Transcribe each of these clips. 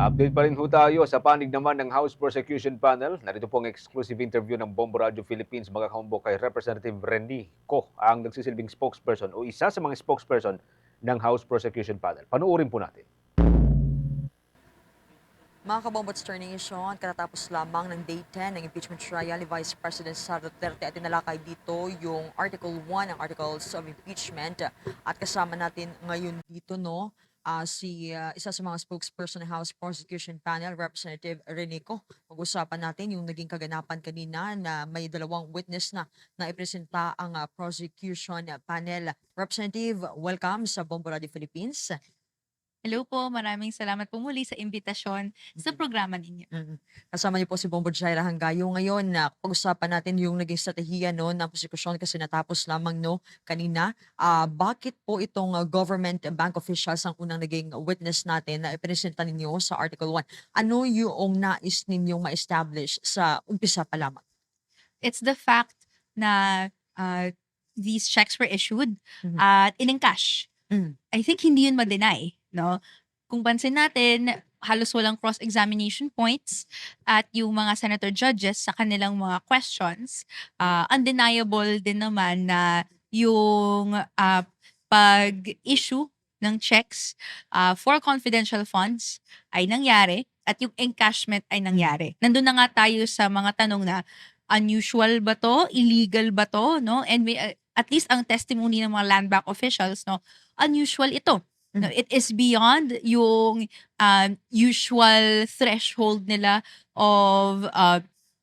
Update pa rin ho tayo sa panig naman ng House Prosecution Panel. Narito po ang exclusive interview ng Bombo Radio Philippines mga kaumbo kay Representative Reni Co, ang nagsisilbing spokesperson o isa sa mga spokesperson ng House Prosecution Panel. Panuorin po natin. Mga kabombots Nation, katatapos lamang ng Day 10 ng impeachment trial ni Vice President Sara Duterte at tinalakay dito yung Article 1 ng Articles of Impeachment. At kasama natin ngayon dito isa sa mga spokesperson ng House Prosecution Panel, Representative Renico. Pag-usapan natin yung naging kaganapan kanina na may dalawang witness na ipresenta ang prosecution panel. Representative, welcome sa Bombo Radio Philippines. Hello po, maraming salamat po muli sa imbitasyon sa programa ninyo. Kasama niyo po si Bombo Jaira Hangayo ngayon na pag-usapan natin yung naging strategiya ng prosekusyon kasi natapos lamang kanina. Bakit po itong government bank officials ang unang naging witness natin na ipresenta ninyo sa Article 1? Ano yung nais ninyong ma-establish sa umpisa pa lamang? It's the fact na these checks were issued at in-encash. I think hindi yun ma-deny, no? Kung pansin natin, halos walang cross-examination points at yung mga senator judges sa kanilang mga questions, undeniable din naman na yung pag-issue ng checks for confidential funds ay nangyari at yung encashment ay nangyari. Nandun na nga tayo sa mga tanong na unusual ba to? Illegal ba to? No? And may, at least ang testimony ng mga land bank officials, no, unusual ito. No, it is beyond yung usual threshold nila of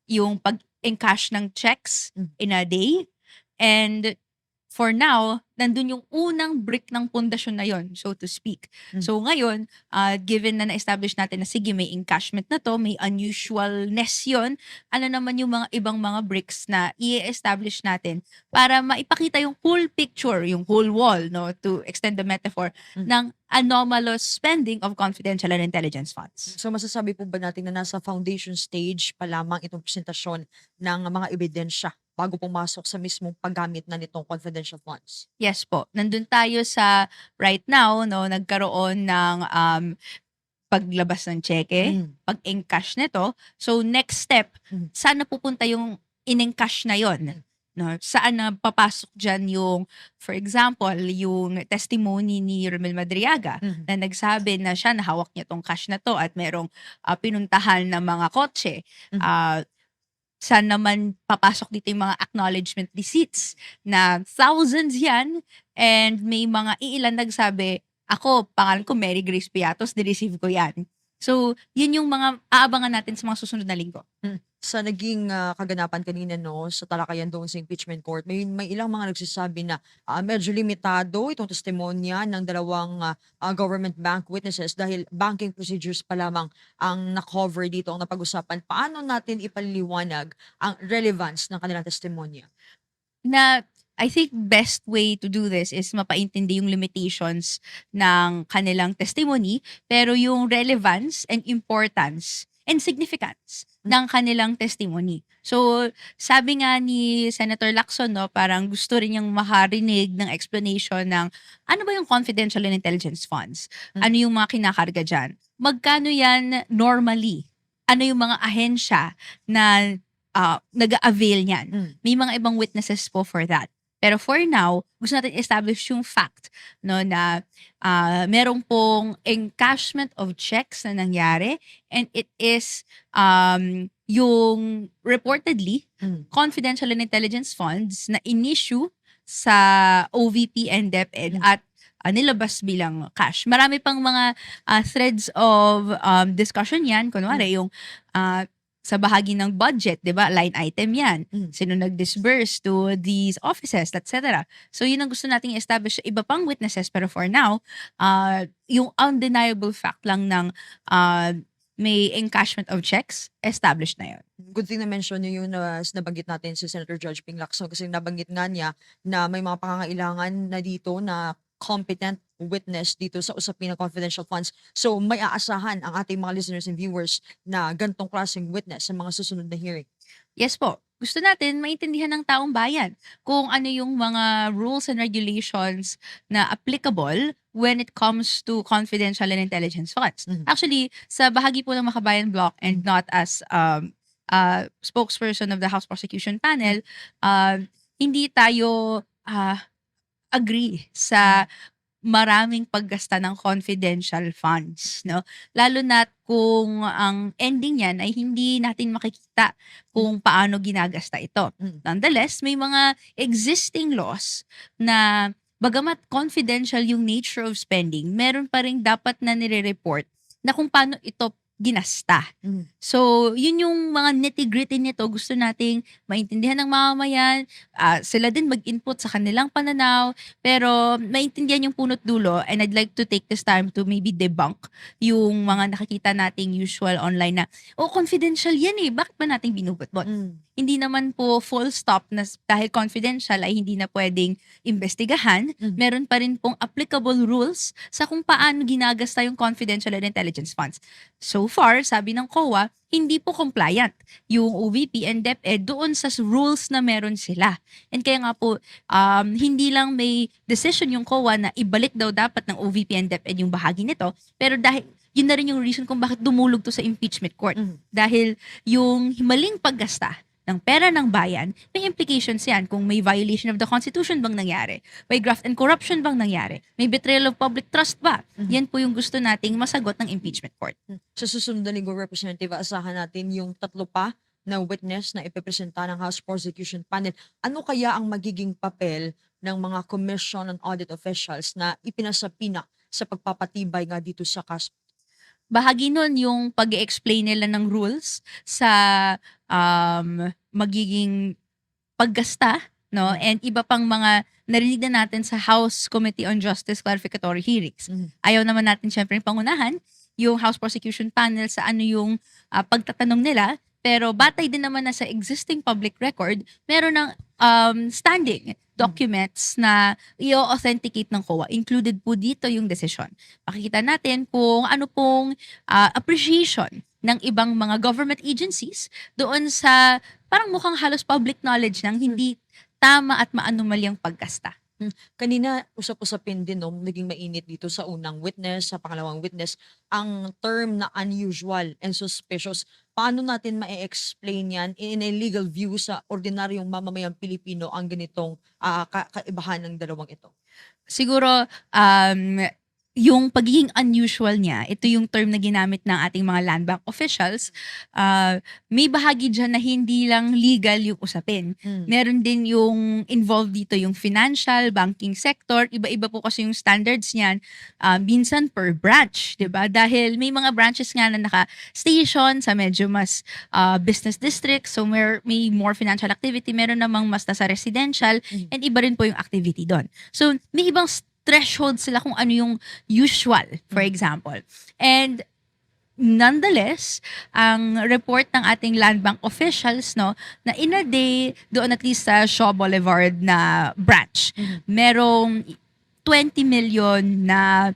yung pag-encash ng checks in a day. And for now, nandun yung unang brick ng pundasyon na yon, so to speak. So ngayon, given na na-establish natin na sige, may encashment na to, may unusualness yon, ano naman yung mga ibang mga bricks na i-establish natin para maipakita yung whole picture, yung whole wall, no, to extend the metaphor, ng anomalous spending of confidential and intelligence funds. So masasabi po ba natin na nasa foundation stage pa lamang itong presentasyon ng mga ebidensya bago pumasok sa mismong paggamit na nitong confidential funds? Yes po. Nandun tayo sa right now, no, nagkaroon ng paglabas ng cheque, pag-encash nito. So next step, saan na pupunta yung in-encash na yon? No, saan na papasok dyan yung, for example, yung testimony ni Romel Madriaga na nagsabi na siya nahawak niya tong cash na to at merong pinuntahan na mga kotse. Saan naman papasok dito yung mga acknowledgement receipts na thousands yan and may mga iilan nagsabi, ako, pangalan ko Mary Grace Piatos, ni-receive ko yan. So, yun yung mga aabangan natin sa mga susunod na linggo. Sa naging kaganapan kanina sa talakayan doon sa impeachment court, may ilang mga nagsasabi na medyo limitado itong testimonya ng dalawang government bank witnesses dahil banking procedures pa lamang ang na-cover dito ang napag-usapan. Paano natin ipaliliwanag ang relevance ng kanilang testimonya? Na I think best way to do this is mapaintindi yung limitations ng kanilang testimony, pero yung relevance and importance and significance ng kanilang testimony. So, sabi nga ni Senator Lacson, no, parang gusto rin niyang makarinig ng explanation ng ano ba yung confidential and intelligence funds? Ano yung mga kinakarga dyan? Magkano yan normally? Ano yung mga ahensya na nag-avail niyan? May mga ibang witnesses po for that. Pero for now, gusto natin establish yung fact, no, na merong pong encashment of checks na nangyari and it is yung reportedly confidential and intelligence funds na in-issue sa OVP and DepEd at nilabas bilang cash. Marami pang mga threads of discussion yan. Kunwari, yung sa bahagi ng budget, 'di ba? Line item 'yan. Sino nag-disburse to these offices, etc. So, yun ang gusto nating i-establish sa iba pang witnesses. Pero for now, yung undeniable fact lang ng may encashment of checks, established na yun. Good thing na mention niyo yung nabanggit natin si Senator Judge Ping Lacson kasi nabanggit nga niya na may mga pangangailangan na dito na competent witness dito sa usapin ng confidential funds. So may aasahan ang ating mga listeners and viewers na gantong klaseng witness sa mga susunod na hearing. Yes po. Gusto natin maintindihan ng taong bayan kung ano yung mga rules and regulations na applicable when it comes to confidential and intelligence funds. Mhm. Actually, sa bahagi po ng Makabayan Block and not as spokesperson of the House Prosecution Panel, hindi tayo agree sa maraming paggasta ng confidential funds, no? Lalo na kung ang ending niyan ay hindi natin makikita kung paano ginagasta ito. Mm. Nonetheless, may mga existing laws na bagamat confidential yung nature of spending, meron pa rin dapat na nire-report na kung paano ito ginasta. Mm. So, yun yung mga nitty-gritty nito. Gusto nating maintindihan ng mamamayan, sila din mag-input sa kanilang pananaw, pero maintindihan yung punot dulo, and I'd like to take this time to maybe debunk yung mga nakikita nating usual online na, confidential yan bakit ba nating binubot-bot? Mm. Hindi naman po full stop na dahil confidential ay hindi na pwedeng investigahan. Mm. Meron pa rin pong applicable rules sa kung paano ginagasta yung confidential and intelligence funds. So far, sabi ng COA, hindi po compliant yung OVP and DepEd doon sa rules na meron sila. And kaya nga po, hindi lang may decision yung COA na ibalik daw dapat ng OVP and DepEd yung bahagi nito, pero dahil yun na rin yung reason kung bakit dumulog to sa impeachment court. Mm. Dahil yung maling paggasta ng pera ng bayan, may implications yan kung may violation of the Constitution bang nangyari, may graft and corruption bang nangyari, may betrayal of public trust ba. Yan po yung gusto nating masagot ng impeachment court. Sa susunod na linggo, Representative, asahan natin yung 3 pa na witness na ipepresenta ng House Prosecution Panel. Ano kaya ang magiging papel ng mga commission and audit officials na ipinasapina sa pagpapatibay nga dito sa kaso? Bahagi nun yung pag-explain nila ng rules sa magiging paggasta, no? And iba pang mga narinig na natin sa House Committee on Justice Clarificatory Hearings. Mhm. Ayaw naman natin syempre pangunahan yung House Prosecution Panel sa ano yung pagtatanong nila, pero batay din naman na sa existing public record, meron ng standing documents na i-authenticate ng COA. Included po dito yung decision. Makikita natin kung ano pong appreciation ng ibang mga government agencies doon sa parang mukhang halos public knowledge ng hindi tama at maanumalyang paggasta. Kanina, usap-usapin din, no, naging mainit dito sa unang witness, sa pangalawang witness, ang term na unusual and suspicious. Paano natin ma-explain yan in a legal view sa ordinaryong mamamayang Pilipino ang ganitong kaibahan ng dalawang ito? Siguro, yung pagiging unusual niya, ito yung term na ginamit ng ating mga land bank officials, may bahagi dyan na hindi lang legal yung usapin. Mm. Meron din yung involved dito yung financial, banking sector, iba-iba po kasi yung standards niyan, minsan per branch, 'di ba? Dahil may mga branches nga na naka-station sa medyo mas business district, so may more financial activity, meron namang mas nasa residential, and iba rin po yung activity doon. So, may ibang threshold sila kung ano yung usual, for example. And nonetheless, ang report ng ating land bank officials, no, na in a day, doon at least sa Shaw Boulevard na branch, merong 20 million na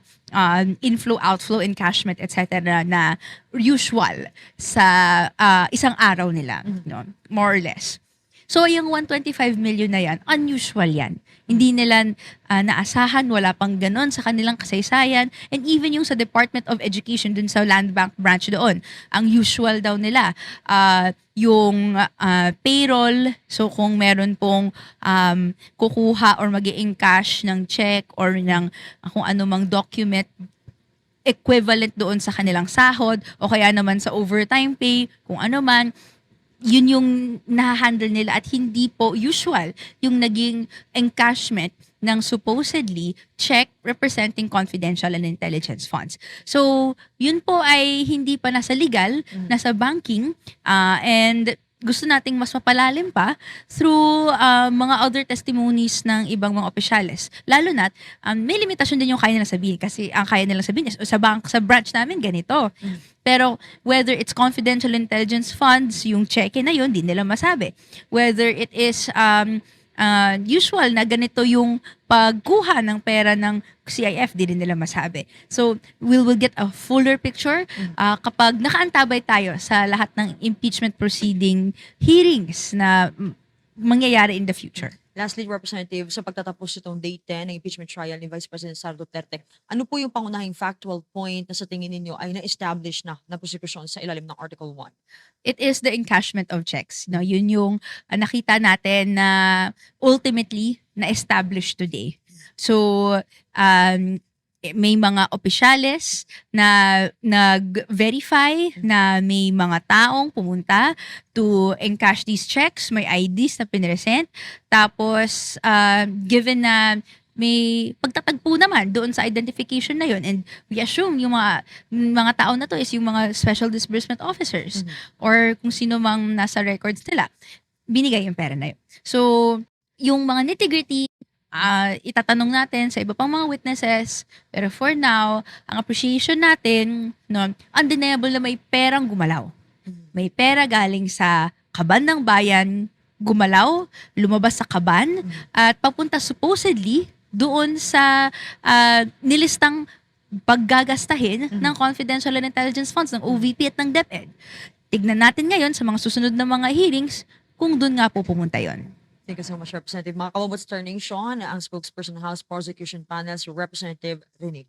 inflow, outflow, encashment, etc. na usual sa isang araw nila, no, more or less. So, yung 125 million na yan, unusual yan. Hindi nila naasahan, wala pang ganon sa kanilang kasaysayan. And even yung sa Department of Education, dun sa Land Bank branch doon, ang usual daw nila, yung payroll, so kung meron pong kukuha or mag-i-encash ng check or ng kung anumang document, equivalent doon sa kanilang sahod o kaya naman sa overtime pay, kung ano man, yun yung nahahandle nila at hindi po usual yung naging encashment ng supposedly check representing confidential and intelligence funds. So, yun po ay hindi pa nasa legal, nasa banking, and gusto nating mas mapalalim pa through mga other testimonies ng ibang mga opisyales. Lalo na, may limitasyon din yung kaya nila sabihin kasi ang kaya nila sabihin is sa branch namin ganito. Pero whether it's confidential intelligence funds, yung cheque na yun, di nila masabi. Whether it is usual na ganito yung pagkuha ng pera ng CIF, di rin nila masabi. So, we will get a fuller picture kapag nakaantabay tayo sa lahat ng impeachment proceeding hearings na mangyayari in the future. Lastly, Representative, sa pagtatapos itong Day 10 ng impeachment trial ni Vice President Sara Duterte, ano po yung pangunahing factual point na sa tingin ninyo ay na-establish na prosecution sa ilalim ng Article 1? It is the encashment of checks. No, yun yung nakita natin na ultimately na-establish today. So, may mga opisyales na nag-verify na may mga taong pumunta to encash these checks, may IDs na pinresent. Tapos, given na may pagtatagpo naman doon sa identification na yun, and we assume yung mga tao na to is yung mga special disbursement officers or kung sino mang nasa records nila, binigay yung pera na yun. So, yung mga nitty-gritty, itatanong natin sa iba pang mga witnesses. Pero for now, ang appreciation natin, no, undeniable na may perang gumalaw. May pera galing sa kaban ng bayan, gumalaw, lumabas sa kaban, at papunta supposedly doon sa nilistang paggagastahin ng confidential and intelligence funds ng OVP at ng DepEd. Tignan natin ngayon sa mga susunod na mga hearings kung doon nga po pumunta yon. Thank you so much, Representative. Mga kababats, turning Sean, ang spokesperson ng House Prosecution Panel, si Representative Rene.